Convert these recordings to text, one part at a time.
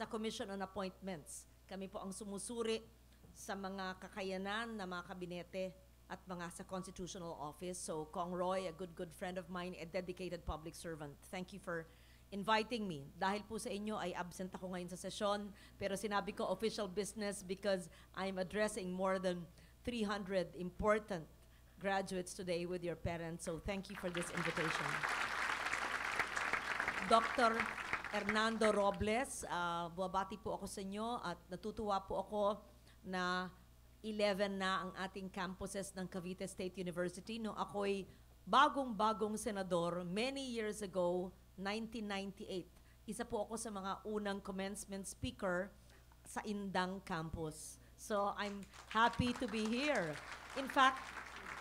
sa Commission on Appointments. Kami po ang sumusuri sa mga kakayanan na mga kabinete at mga sa Constitutional Office. So, Kong Roy, a good friend of mine, a dedicated public servant. Thank you for inviting me. Dahil po sa inyo ay absent ako ngayon sa sesyon, pero sinabi ko official business because I'm addressing more than 300 important graduates today with your parents. So, thank you for this invitation. Dr. Hernando Robles, buwabati po ako sa inyo at natutuwa po ako na 11 na ang ating campuses ng Cavite State University. No, ako'y bagong-bagong senador many years ago, 1998. Isa po ako sa mga unang commencement speaker sa Indang campus. So I'm happy to be here. In fact,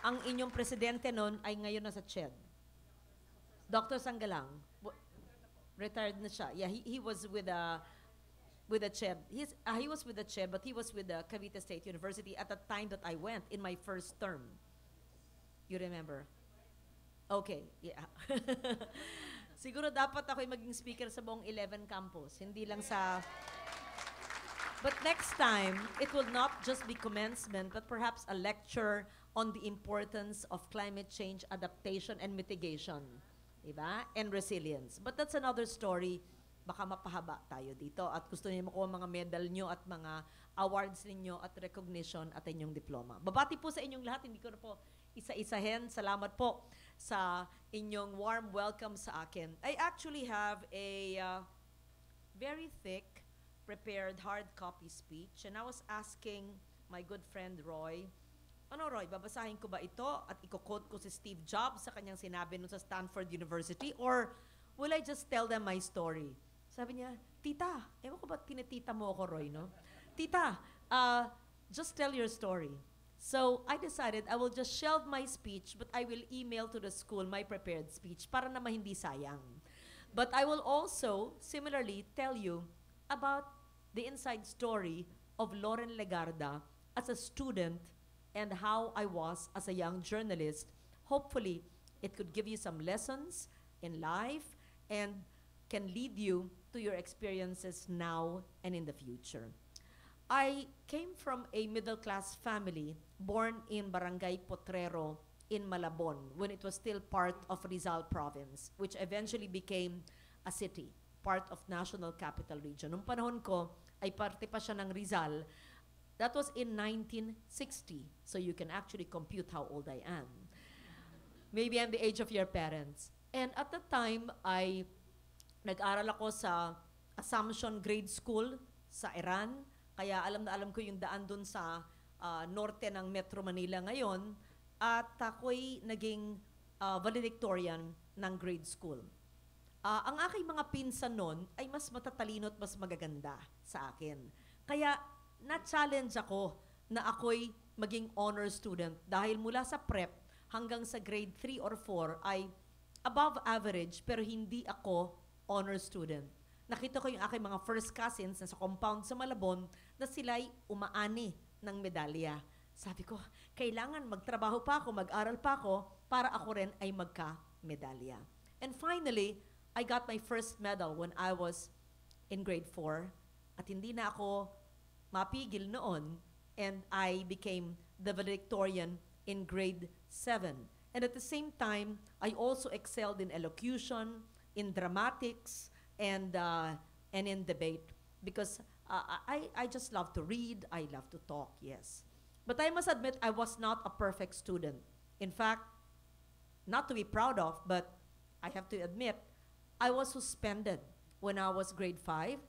ang inyong presidente noon ay ngayon nasa CHED. Dr. Sanggalang. Retired na siya. Yeah, he was with a CHEB. He was with the CHEB, but he was with the Cavite State University at the time that I went in my first term. You remember? Okay, yeah. Siguro dapat ako'y maging speaker sa buong 11 campus, hindi lang sa... But next time, it will not just be commencement, but perhaps a lecture on the importance of climate change adaptation and mitigation. Diba? And resilience. But that's another story. Baka mapahaba tayo dito at gusto niyo makuha mga medal nyo at mga awards ninyo at recognition at inyong diploma. Babati po sa inyong lahat. Hindi ko na po isa-isahin. Salamat po sa inyong warm welcome sa akin. I actually have a very thick, prepared hard copy speech and I was asking my good friend Roy, ano Roy, babasahin ko ba ito at i-quote ko si Steve Jobs sa kanyang sinabi nun sa Stanford University or will I just tell them my story? Sabi niya, Tita, ewan ko ba tinitita mo ako Roy, no? Tita, just tell your story. So I decided I will just shelve my speech but I will email to the school my prepared speech para naman hindi sayang. But I will also similarly tell you about the inside story of Loren Legarda as a student and how I was as a young journalist. Hopefully, it could give you some lessons in life and can lead you to your experiences now and in the future. I came from a middle-class family born in Barangay Potrero in Malabon when it was still part of Rizal Province, which eventually became a city, part of National Capital Region. Nung panahon ko, ay parte pa siya ng Rizal. That was in 1960, so you can actually compute how old I am. Maybe I'm the age of your parents. And at the time, nag-aral ako sa Assumption Grade School sa Iran, kaya alam na alam ko yung daan dun sa norte ng Metro Manila ngayon, at ako'y naging valedictorian ng grade school. Ang aking mga pinsan nun ay mas matatalino at mas magaganda sa akin. Kaya na-challenge ako na ako'y maging honor student dahil mula sa prep hanggang sa grade 3 or 4 ay above average pero hindi ako honor student. Nakita ko yung aking mga first cousins na sa compound sa Malabon na sila'y umaani ng medalya. Sabi ko, kailangan magtrabaho pa ako, mag-aral pa ako para ako rin ay magka-medalya. And finally, I got my first medal when I was in grade 4 at hindi na ako mapigil noon, and I became the valedictorian in grade 7. And at the same time, I also excelled in elocution, in dramatics, and in debate. Because I just love to read, I love to talk, yes. But I must admit, I was not a perfect student. In fact, not to be proud of, but I have to admit, I was suspended when I was grade 5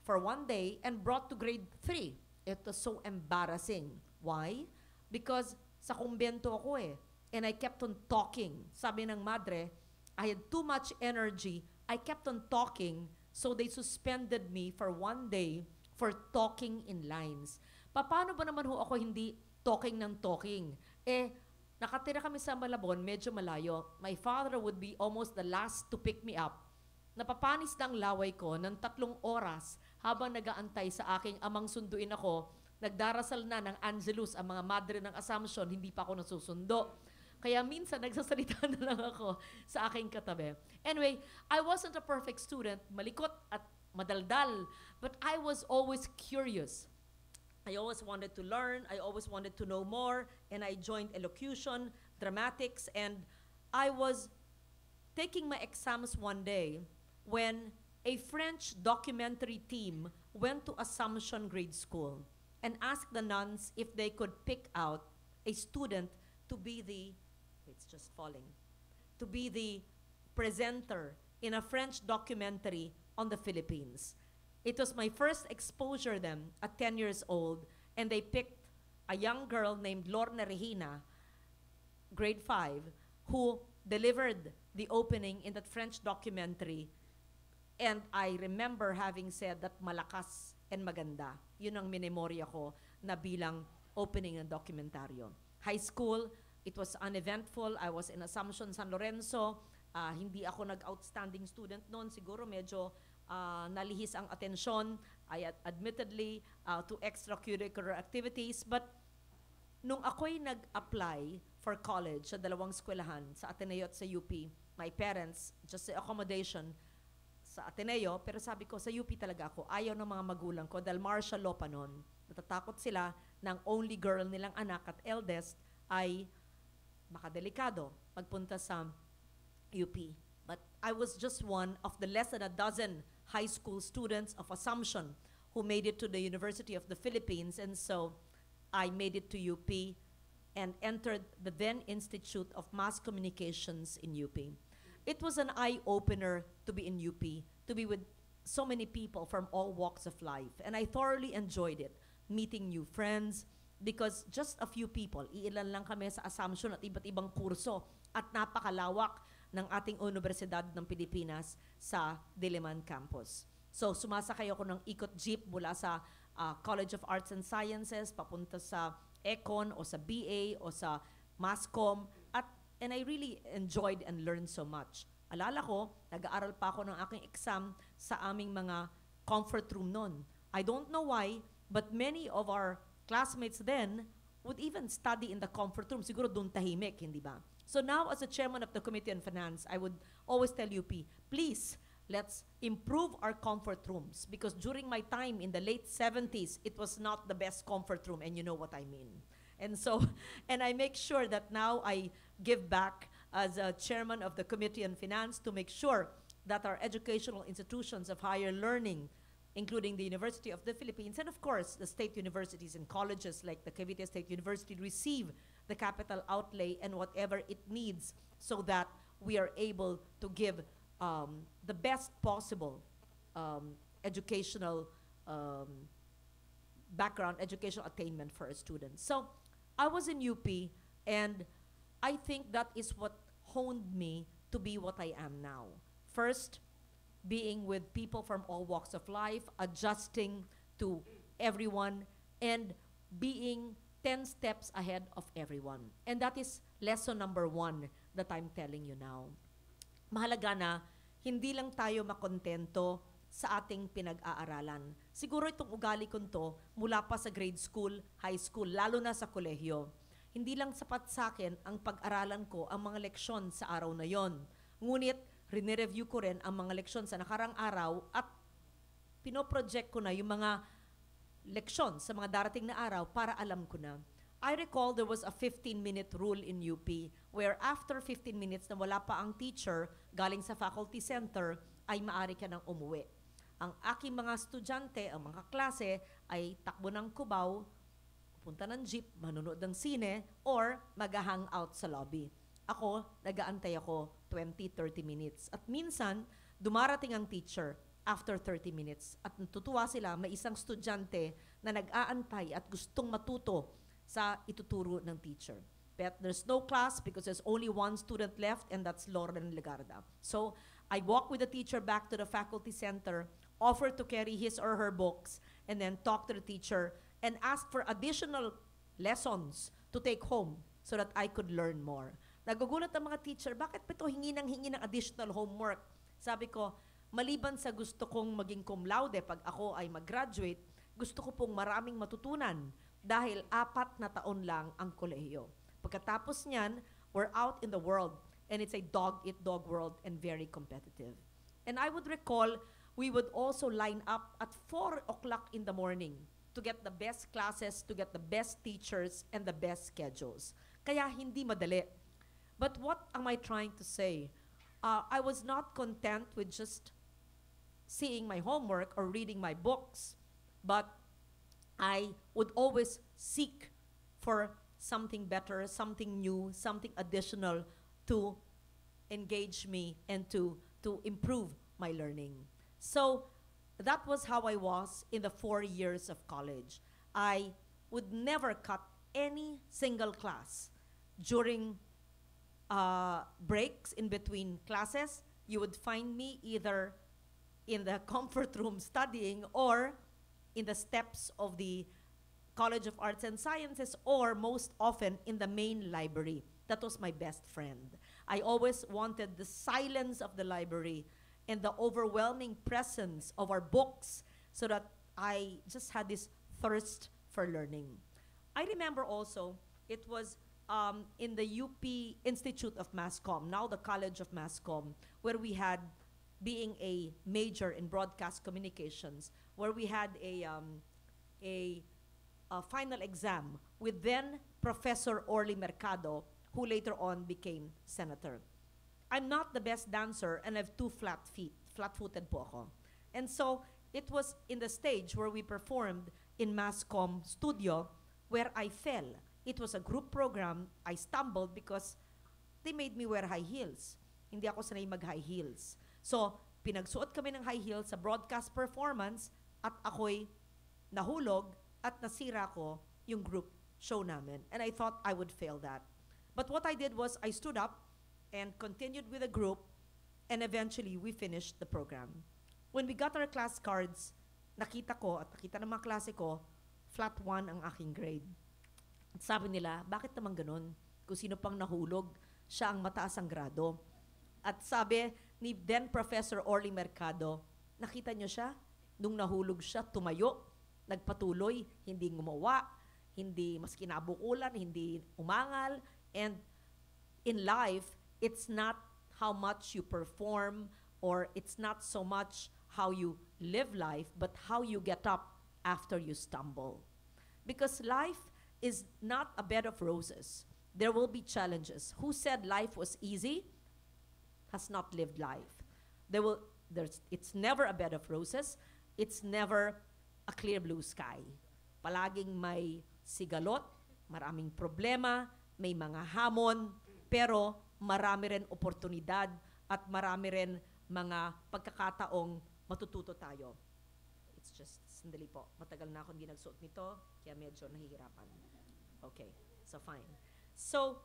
for one day and brought to grade 3. It was so embarrassing. Why? Because sa kumbento ako and I kept on talking. Sabi ng madre, I had too much energy. I kept on talking, so they suspended me for one day for talking in lines. Paano ba naman ho ako hindi talking ng talking? Nakatira kami sa Malabon, medyo malayo. My father would be almost the last to pick me up. Napapanis na ang laway ko ng 3 oras habang nag-aantay sa aking amang sunduin ako. Nagdarasal na ng Angelus ang mga madre ng Assumption, hindi pa ako nasusundo. Kaya minsan nagsasalita na lang ako sa aking katabi. Anyway, I wasn't a perfect student. Malikot at madaldal. But I was always curious. I always wanted to learn, I always wanted to know more, and I joined elocution, dramatics, and I was taking my exams one day when a French documentary team went to Assumption Grade School and asked the nuns if they could pick out a student to be the, it's just falling, to be the presenter in a French documentary on the Philippines. It was my first exposure then at 10 years old, and they picked a young girl named Loren Legarda, grade 5, who delivered the opening in that French documentary. And I remember having said that malakas and maganda. Yun ang minemorya ko na bilang opening ng dokumentaryo. High school, it was uneventful. I was in Assumption, San Lorenzo. Hindi ako nag-outstanding student noon. Siguro medyo nalihis ang atensyon. I admittedly to extracurricular activities. But nung ako'y nag-apply for college sa dalawang eskwelahan, sa Ateneo at sa UP, my parents, just the accommodation, sa Ateneo, pero sabi ko, sa UP talaga ako. Ayaw ng mga magulang ko dahil martial law pa noon. Natatakot sila ng only girl nilang anak at eldest ay makadelikado pagpunta sa UP. But I was just one of the less than a dozen high school students of Assumption who made it to the University of the Philippines, and so I made it to UP and entered the then Institute of Mass Communications in UP. It was an eye-opener to be in UP, to be with so many people from all walks of life. And I thoroughly enjoyed it, meeting new friends, because just a few people, iilan lang kami sa Assumption at iba't ibang kurso, at napakalawak ng ating Universidad ng Pilipinas sa Diliman Campus. So sumasakay ako ng ikot jeep mula sa College of Arts and Sciences, papunta sa Econ o sa BA o sa Masscom, and I really enjoyed and learned so much. Alala ko, nag-aaral pa ako ng aking exam sa aming mga comfort room noon. I don't know why, but many of our classmates then would even study in the comfort room. Siguro doon tahimik, hindi ba? So now, as a chairman of the Committee on Finance, I would always tell UP, please, let's improve our comfort rooms, because during my time in the late 70s, it was not the best comfort room, and you know what I mean. And so, and I make sure that now I give back as a chairman of the Committee on Finance to make sure that our educational institutions of higher learning, including the University of the Philippines, and of course, the state universities and colleges like the Cavite State University, receive the capital outlay and whatever it needs so that we are able to give the best possible educational background, educational attainment for our students. So I was in UP, and I think that is what honed me to be what I am now. First, being with people from all walks of life, adjusting to everyone, and being 10 steps ahead of everyone. And that is lesson number 1 that I'm telling you now. Mahalaga na hindi lang tayo makontento sa ating pinag-aaralan. Siguro itong ugali ko to mula pa sa grade school, high school, lalo na sa kolehiyo. Hindi lang sapat sa akin ang pag-aralan ko ang mga leksyon sa araw na yon. Ngunit, rinireview ko rin ang mga leksyon sa nakarang araw at pinoproject ko na yung mga leksyon sa mga darating na araw para alam ko na. I recall there was a 15-minute rule in UP where after 15 minutes na wala pa ang teacher galing sa faculty center, ay maaari ka nang umuwi. Ang aking mga estudyante, ang mga klase, ay takbo ng Cubao, punta ng jeep, manonood ng sine, or mag-hangout sa lobby. Ako, nag-aantay ako 20-30 minutes. At minsan, dumarating ang teacher after 30 minutes. At natutuwa sila, may isang estudyante na nag-aantay at gustong matuto sa ituturo ng teacher. But there's no class because there's only one student left, and that's Loren Legarda. So, I walk with the teacher back to the faculty center, offer to carry his or her books, and then talk to the teacher and ask for additional lessons to take home so that I could learn more. Nagugulat ang mga teacher, bakit pa ito hingi ng additional homework? Sabi ko, maliban sa gusto kong maging cum laude pag ako ay mag-graduate, gusto ko pong maraming matutunan dahil 4 na taon lang ang kolehiyo. Pagkatapos niyan, we're out in the world, and it's a dog-eat-dog world and very competitive. And I would recall we would also line up at 4 o'clock in the morning to get the best classes, to get the best teachers, and the best schedules. Kaya hindi madali. But what am I trying to say? I was not content with just seeing my homework or reading my books, but I would always seek for something better, something new, something additional to engage me and to improve my learning. So that was how I was in the 4 years of college. I would never cut any single class. During breaks in between classes, you would find me either in the comfort room studying or in the steps of the College of Arts and Sciences, or most often in the main library. That was my best friend. I always wanted the silence of the library and the overwhelming presence of our books so that I just had this thirst for learning. I remember also, it was in the UP Institute of Mass Comm, now the College of Mass Comm, where we had, being a major in broadcast communications, where we had a final exam with then Professor Orly Mercado, who later on became senator. I'm not the best dancer and I have 2 flat feet, flat-footed po ako. And so it was in the stage where we performed in Mass Comm studio where I fell. It was a group program. I stumbled because they made me wear high heels. Hindi ako sanay mag-high heels. So, pinagsuot kami ng high heels sa broadcast performance at ako'y nahulog at nasira ko yung group show namin. And I thought I would fail that. But what I did was I stood up and continued with the group, and eventually we finished the program. When we got our class cards, nakita ko at nakita ng mga klase ko, flat 1 ang aking grade. At sabi nila, bakit naman ganun? Kung sino pang nahulog, siya ang mataas ang grado. At sabi ni then Professor Orly Mercado, nakita niyo siya? Nung nahulog siya, tumayo, nagpatuloy, hindi gumawa, hindi maski nabukulan, hindi umangal. And in life, it's not how much you perform, or it's not so much how you live life, but how you get up after you stumble. Because life is not a bed of roses. There will be challenges. Who said life was easy has not lived life. It's never a bed of roses. It's never a clear blue sky. Palaging may sigalot, maraming problema, may mga hamon, pero marami rin oportunidad at marami rin mga pagkakataong matututo tayo. It's just, sandali po, matagal na ako hindi nagsuot nito, kaya medyo nahihirapan. Okay, so fine. So,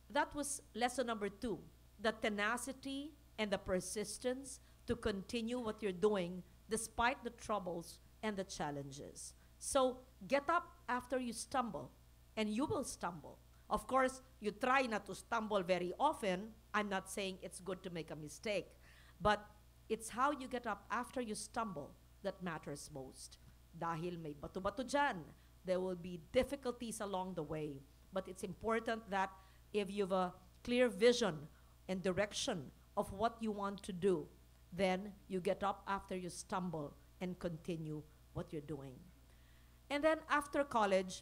that was lesson number 2, the tenacity and the persistence to continue what you're doing despite the troubles and the challenges. So, get up after you stumble, and you will stumble. Of course, you try not to stumble very often. I'm not saying it's good to make a mistake, but it's how you get up after you stumble that matters most. Dahil may bato-bato dyan, there will be difficulties along the way. But it's important that if you have a clear vision and direction of what you want to do, then you get up after you stumble and continue what you're doing. And then after college,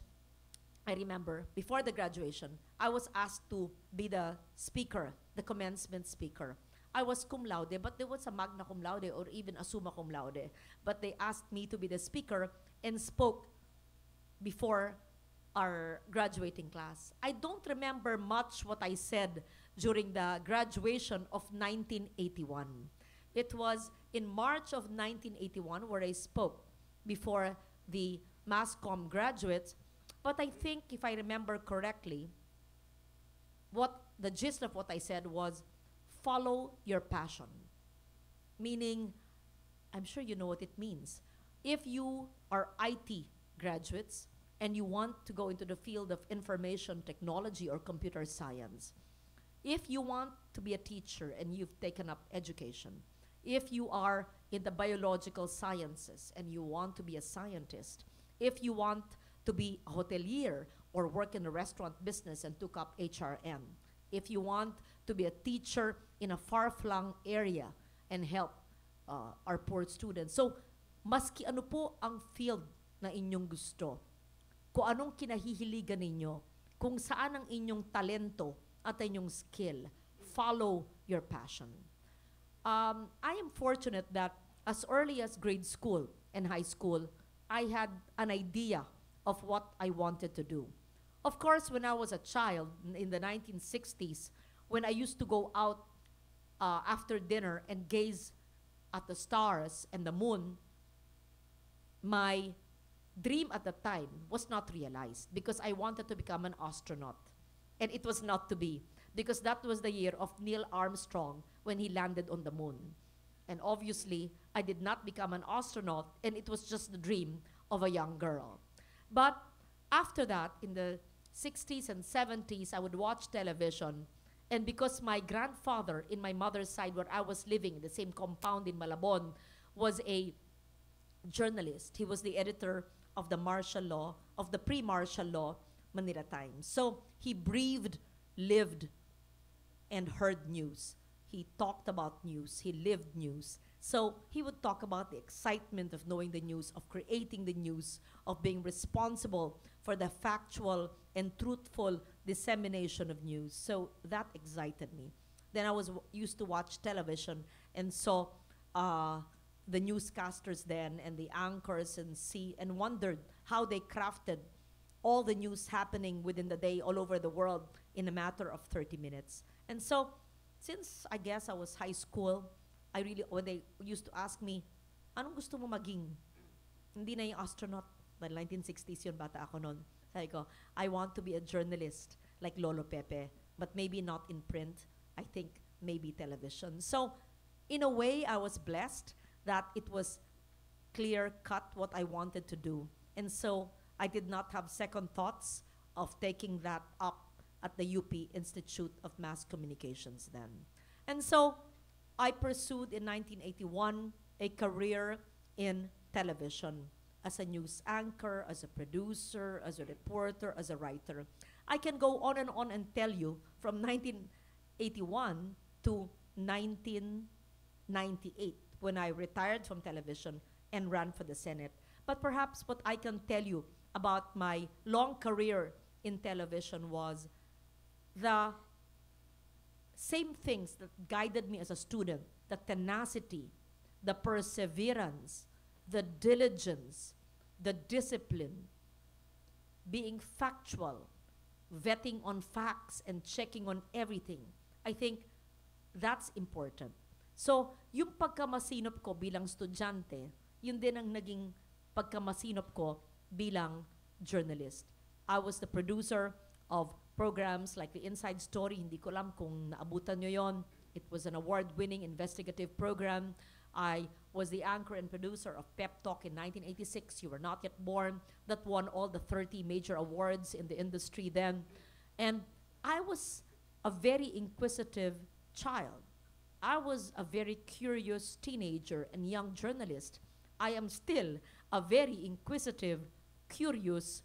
I remember, before the graduation, I was asked to be the speaker, the commencement speaker. I was cum laude, but there was a magna cum laude or even a summa cum laude. But they asked me to be the speaker and spoke before our graduating class. I don't remember much what I said during the graduation of 1981. It was in March of 1981 where I spoke before the Mass Comm graduates. But I think, if I remember correctly, the gist of what I said was, follow your passion. Meaning, I'm sure you know what it means. If you are IT graduates and you want to go into the field of information technology or computer science, if you want to be a teacher and you've taken up education, if you are in the biological sciences and you want to be a scientist, if you want to be a hotelier or work in the restaurant business and took up HRM, if you want to be a teacher in a far-flung area and help our poor students. So, maski ano po ang field na inyong gusto, kung anong kinahihiligan ninyo, kung saan ang inyong talento at inyong skill, follow your passion. I am fortunate that as early as grade school and high school, I had an idea of what I wanted to do. Of course, when I was a child in the 1960s, when I used to go out after dinner and gaze at the stars and the moon, my dream at the time was not realized because I wanted to become an astronaut. And it was not to be, because that was the year of Neil Armstrong when he landed on the moon. And obviously, I did not become an astronaut, and it was just the dream of a young girl. But after that, in the 60s and 70s, I would watch television. And because my grandfather in my mother's side, where I was living in the same compound in Malabon, was a journalist. He was the editor of the martial law, of the pre-martial law Manila Times. So he breathed, lived, and heard news. He talked about news. He lived news. So he would talk about the excitement of knowing the news, of creating the news, of being responsible for the factual and truthful dissemination of news. So that excited me. Then I was used to watch television and saw the newscasters then and the anchors and wondered how they crafted all the news happening within the day all over the world in a matter of 30 minutes. And so, since I guess I was high school, when they used to ask me, anong gusto mo maging? Hindi na yung astronaut. Dahil 1960s yun, bata ako noon. Sabi ko, I want to be a journalist like Lolo Pepe, but maybe not in print. I think maybe television. So, in a way, I was blessed that it was clear-cut what I wanted to do. And so, I did not have second thoughts of taking that up at the UP Institute of Mass Communications then. And so, I pursued in 1981 a career in television as a news anchor, as a producer, as a reporter, as a writer. I can go on and tell you from 1981 to 1998 when I retired from television and ran for the Senate. But perhaps what I can tell you about my long career in television was the same things that guided me as a student, the tenacity, the perseverance, the diligence, the discipline, being factual, vetting on facts and checking on everything. I think that's important. So, yung pagkamasinop ko bilang estudyante, yun din ang naging pagkamasinop ko bilang journalist. I was the producer of programs like The Inside Story. Hindi ko alam kung naabutan nyo yon. It was an award-winning investigative program. I was the anchor and producer of Pep Talk in 1986. You were not yet born. That won all the 30 major awards in the industry then. And I was a very inquisitive child. I was a very curious teenager and young journalist. I am still a very inquisitive, curious,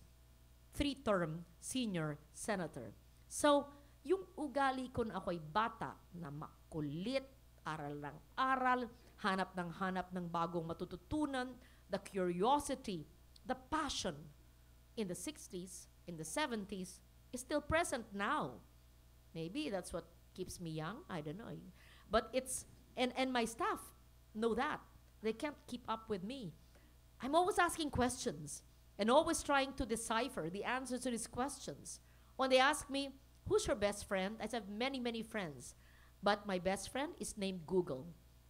three-term senior senator. So, yung ugali ko na ako'y bata na makulit, aral ng aral, hanap ng bagong matututunan, the curiosity, the passion in the 60s, in the 70s, is still present now. Maybe that's what keeps me young, I don't know. But it's, and my staff know that. They can't keep up with me. I'm always asking questions and always trying to decipher the answers to these questions. When they ask me, who's your best friend? I have many, many friends. But my best friend is named Google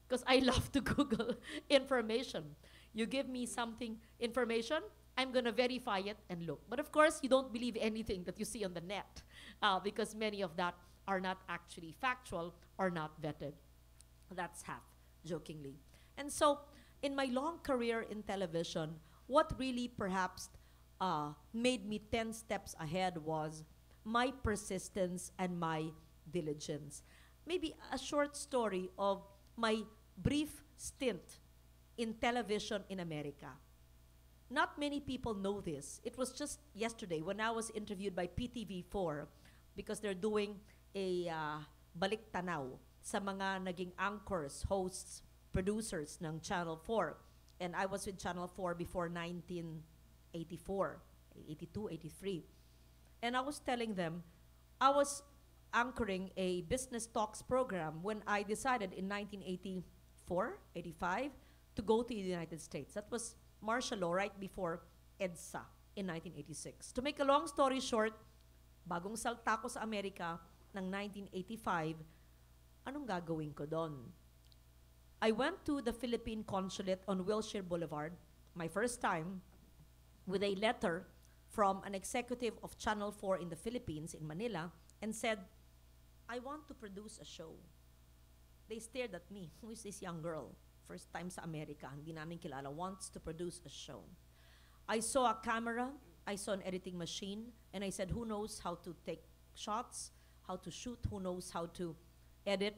because I love to Google information. You give me something, information, I'm going to verify it and look. But of course, you don't believe anything that you see on the net because many of that are not actually factual or not vetted. That's half jokingly. And so, in my long career in television, what really perhaps made me 10 steps ahead was my persistence and my diligence. Maybe a short story of my brief stint in television in America. Not many people know this. It was just yesterday when I was interviewed by PTV4 because they're doing a balik tanaw sa mga naging anchors, hosts producers ng Channel 4. And I was with Channel 4 before 1984, 82, 83. And I was telling them, I was anchoring a business talks program when I decided in 1984, 85, to go to the United States. That was martial law right before EDSA in 1986. To make a long story short, bagong salta ko sa Amerika ng 1985, anong gagawin ko doon? I went to the Philippine Consulate on Wilshire Boulevard, my first time, with a letter from an executive of Channel 4 in the Philippines, in Manila, and said, I want to produce a show. They stared at me. Who is this young girl? First time sa Amerika, hindi namin kilala, wants to produce a show. I saw a camera, I saw an editing machine, and I said, who knows how to take shots, how to shoot, who knows how to edit.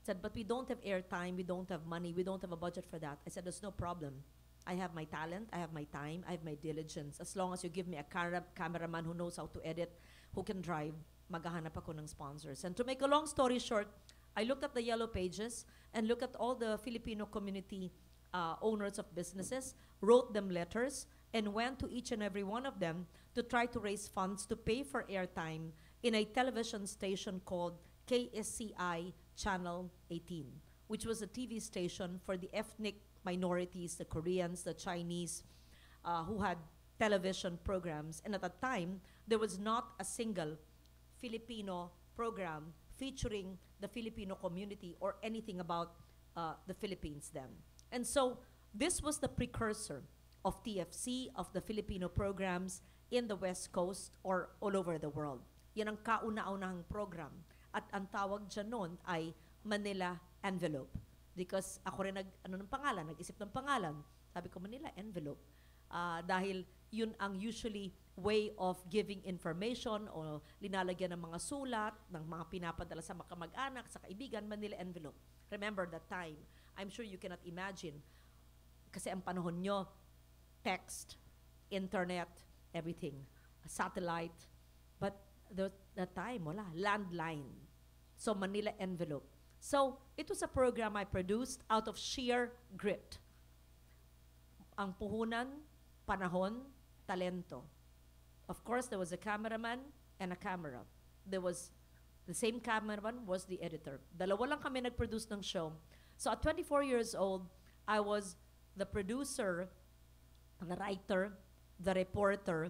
Said, but we don't have airtime, we don't have money, we don't have a budget for that. I said, there's no problem. I have my talent, I have my time, I have my diligence. As long as you give me a cameraman who knows how to edit, who can drive, maghahanap ako ng sponsors. And to make a long story short, I looked at the yellow pages and looked at all the Filipino community owners of businesses, wrote them letters, and went to each and every one of them to try to raise funds to pay for airtime in a television station called KSCI Channel 18, which was a TV station for the ethnic minorities, the Koreans, the Chinese, who had television programs. And at that time, there was not a single Filipino program featuring the Filipino community or anything about the Philippines then. And so this was the precursor of TFC, of the Filipino programs in the West Coast or all over the world. Yan ang kauna-unahang program. At ang tawag dyan noon ay Manila Envelope. Because ako rin nag-isip ng pangalan. Sabi ko, Manila Envelope. Dahil yun ang usually way of giving information o linalagyan ng mga sulat, ng mga pinapadala sa mga kamag-anak, sa kaibigan, Manila Envelope. Remember that time. I'm sure you cannot imagine. Kasi ang panahon nyo, text, internet, everything, satellite. But that time, wala, landline. So Manila Envelope. So it was a program I produced out of sheer grit. Ang puhunan, panahon, talento. Of course, there was a cameraman and a camera. There was, the same cameraman was the editor. Dalawa lang kami nag-produce ng show. So at 24 years old, I was the producer, the writer, the reporter,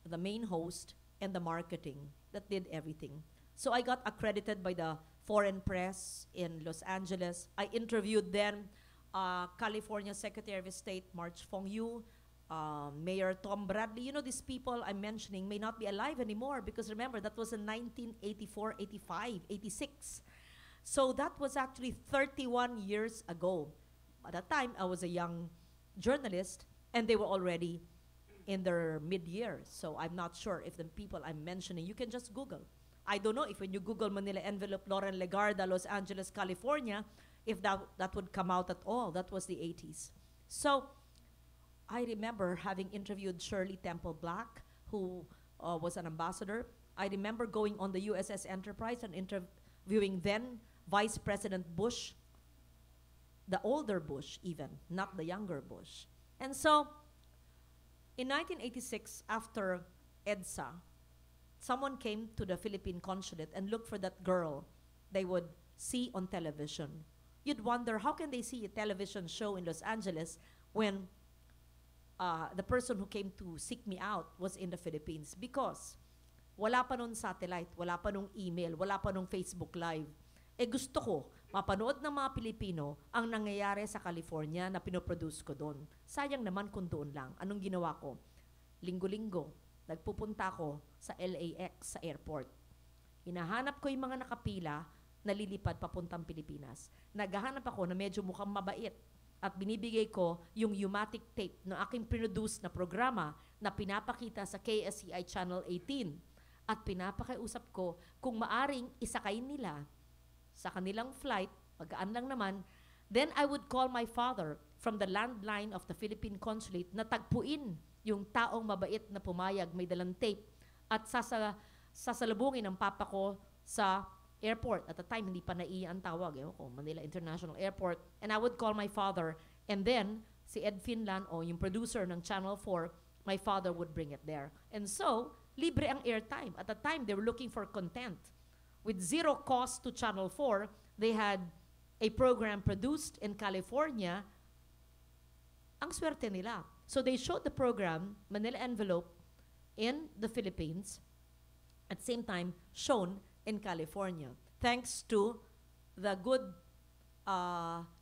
the main host, and the marketing that did everything. So I got accredited by the foreign press in Los Angeles. I interviewed then California Secretary of State March Fong Yu, Mayor Tom Bradley. You know, these people I'm mentioning may not be alive anymore because remember, that was in 1984, 85, 86. So that was actually 31 years ago. At that time, I was a young journalist and they were already in their mid-years. So I'm not sure if the people I'm mentioning, you can just Google. I don't know if when you Google Manila Envelope, Loren Legarda, Los Angeles, California, if that would come out at all. That was the 80s. So I remember having interviewed Shirley Temple Black, who was an ambassador. I remember going on the USS Enterprise and interviewing then Vice President Bush, the older Bush even, not the younger Bush. And so in 1986, after EDSA, someone came to the Philippine consulate and looked for that girl they would see on television. You'd wonder, how can they see a television show in Los Angeles when the person who came to seek me out was in the Philippines? Because wala pa nung satellite, wala pa nung email, wala pa nung Facebook Live. Gusto ko mapanood ng mga Pilipino ang nangyayari sa California na pinoproduce ko doon. Sayang naman kung doon lang. Anong ginawa ko? Linggo-linggo, nagpupunta ako sa LAX, sa airport. Hinahanap ko yung mga nakapila na lilipad papuntang Pilipinas. Naghahanap ako na medyo mukhang mabait at binibigay ko yung Umatic tape ng aking produce na programa na pinapakita sa KSCI Channel 18 at pinapakiusap ko kung maaring isakay nila sa kanilang flight, magaan lang naman, then I would call my father from the landline of the Philippine Consulate na tagpuin yung taong mabait na pumayag, may dalang tape, at sasalubungin ang papa ko sa airport. At the time, hindi pa NAIA ang tawag. Manila International Airport. And I would call my father. And then, si Ed Finlan, yung producer ng Channel 4, my father would bring it there. And so, libre ang airtime. At the time, they were looking for content. With zero cost to Channel 4, they had a program produced in California. Ang swerte nila. So they showed the program, Manila Envelope, in the Philippines, at the same time shown in California. Thanks to the good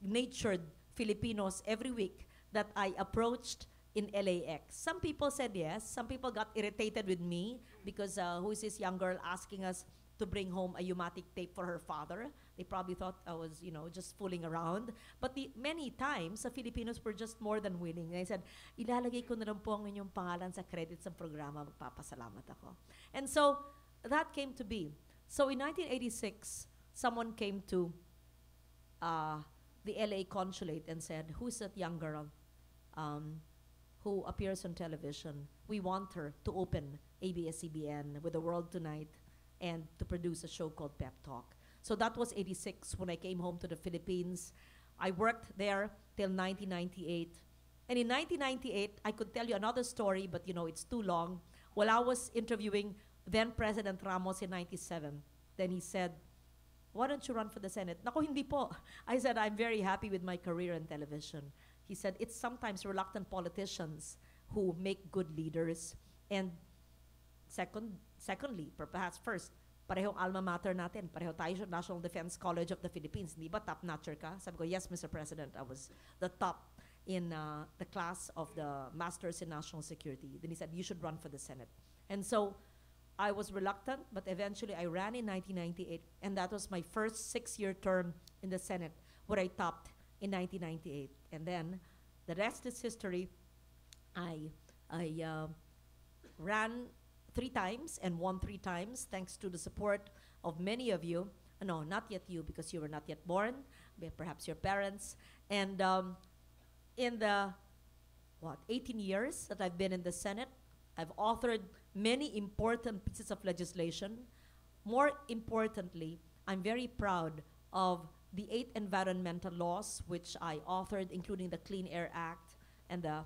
natured Filipinos every week that I approached in LAX. Some people said yes. Some people got irritated with me because who is this young girl asking us to bring home a U-matic tape for her father? They probably thought I was, just fooling around. But many times, the Filipinos were just more than willing. They said, ilalagay ko na lang po ang inyong pangalan sa credits ng programa, magpapasalamat ako. And so, that came to be. So, in 1986, someone came to the LA consulate and said, who's that young girl who appears on television? We want her to open ABS-CBN with The World Tonight and to produce a show called Pep Talk. So that was 86 when I came home to the Philippines. I worked there till 1998. And in 1998, I could tell you another story, but it's too long. While I was interviewing then President Ramos in 97, then he said, why don't you run for the Senate? Naku, hindi po. I said, I'm very happy with my career in television. He said, it's sometimes reluctant politicians who make good leaders. And secondly, perhaps first, parehong alma mater natin. Pareho tayo sa National Defense College of the Philippines. Di ba top-notcher ka? Sabi ko, yes, Mr. President. I was the top in the class of the Masters in National Security. Then he said, you should run for the Senate. And so I was reluctant, but eventually I ran in 1998. And that was my first 6-year term in the Senate, where I topped in 1998. And then the rest is history. I ran 3 times and won 3 times, thanks to the support of many of you. No, not yet you, because you were not yet born, but perhaps your parents. And in the 18 years that I've been in the Senate, I've authored many important pieces of legislation. More importantly, I'm very proud of the 8 environmental laws which I authored, including the Clean Air Act and the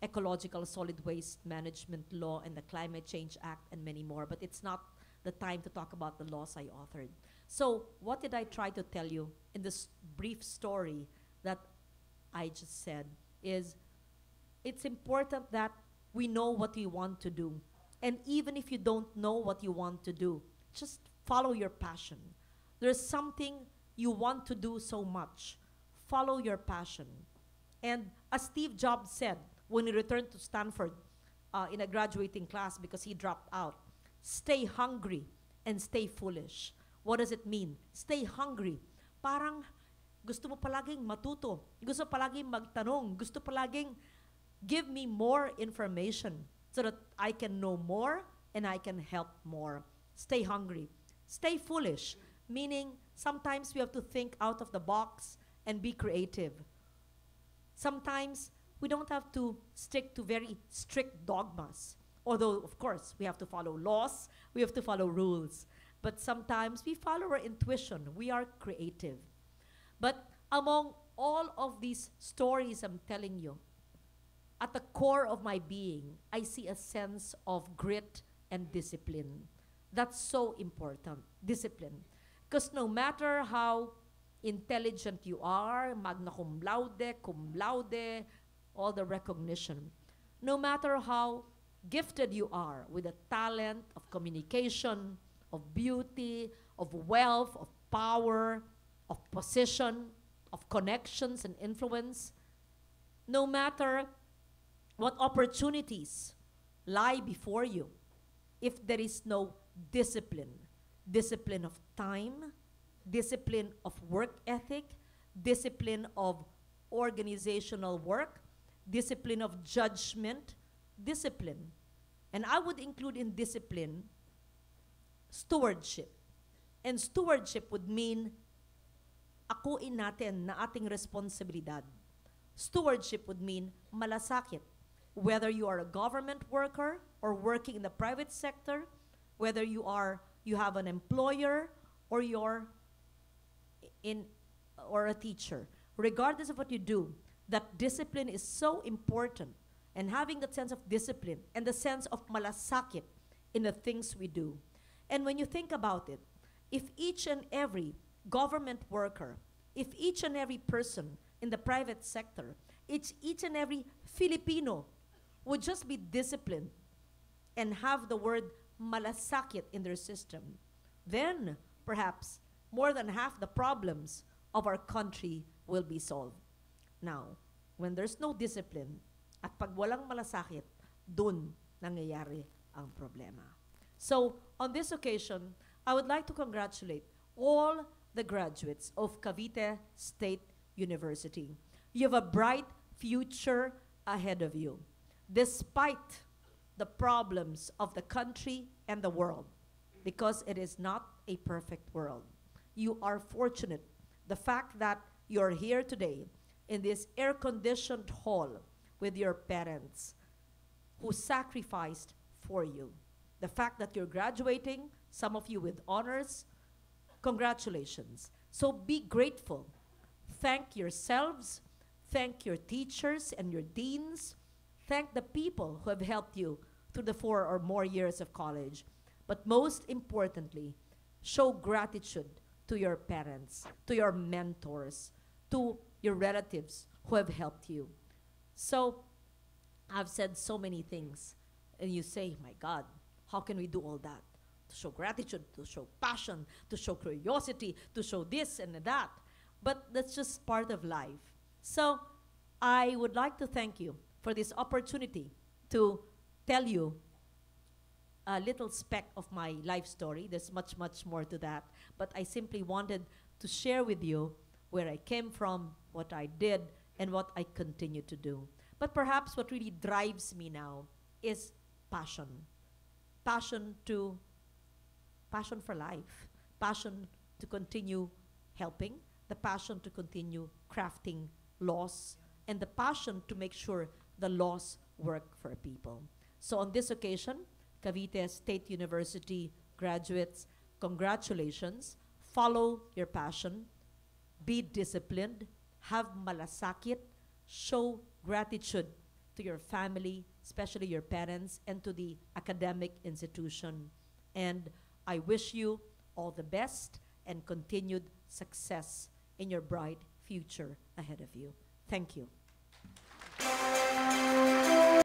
Ecological Solid Waste Management Law and the Climate Change Act and many more. But it's not the time to talk about the laws I authored. So what did I try to tell you in this brief story that I just said is it's important that we know what we want to do. And even if you don't know what you want to do, just follow your passion. There's something you want to do so much. Follow your passion. And as Steve Jobs said when he returned to Stanford in a graduating class because he dropped out, stay hungry and stay foolish. What does it mean? Stay hungry. Parang gusto mo palaging matuto. Gusto palaging magtanong. Gusto palaging give me more information so that I can know more and I can help more. Stay hungry. Stay foolish, meaning sometimes we have to think out of the box and be creative. Sometimes we don't have to stick to very strict dogmas. Although, of course, we have to follow laws, we have to follow rules. But sometimes we follow our intuition. We are creative. But among all of these stories I'm telling you, at the core of my being, I see a sense of grit and discipline. That's so important, discipline. Because no matter how intelligent you are, magna cum laude, all the recognition, no matter how gifted you are with a talent of communication, of beauty, of wealth, of power, of position, of connections and influence, no matter what opportunities lie before you, if there is no discipline, discipline of time, discipline of work ethic, discipline of organizational work, discipline of judgment, discipline. And I would include in discipline stewardship. And stewardship would mean akuin natin na ating responsibilidad. Stewardship would mean malasakit. Whether you are a government worker or working in the private sector, whether you have an employer or you're in or a teacher, regardless of what you do, that discipline is so important, and having that sense of discipline and the sense of malasakit in the things we do. And when you think about it, if each and every government worker, if each and every person in the private sector, each and every Filipino would just be disciplined and have the word malasakit in their system, then perhaps more than half the problems of our country will be solved. Now, when there's no discipline, at pag walang malasakit, dun nangyayari ang problema. So, on this occasion, I would like to congratulate all the graduates of Cavite State University. You have a bright future ahead of you, despite the problems of the country and the world, because it is not a perfect world. You are fortunate. The fact that you're here today in this air-conditioned hall with your parents who sacrificed for you. The fact that you're graduating, some of you with honors, congratulations. So be grateful. Thank yourselves, thank your teachers and your deans, thank the people who have helped you through the 4 or more years of college. But most importantly, show gratitude to your parents, to your mentors, to your relatives who have helped you. So, I've said so many things, and you say, my God, how can we do all that? To show gratitude, to show passion, to show curiosity, to show this and that. But that's just part of life. So, I would like to thank you for this opportunity to tell you a little speck of my life story. There's much, much more to that. But I simply wanted to share with you where I came from, what I did, and what I continue to do. But perhaps what really drives me now is passion. Passion for life. Passion to continue helping. The passion to continue crafting laws. And the passion to make sure the laws work for people. So on this occasion, Cavite State University graduates, congratulations. Follow your passion. Be disciplined. Have malasakit. Show gratitude to your family, especially your parents, and to the academic institution. And I wish you all the best and continued success in your bright future ahead of you. Thank you.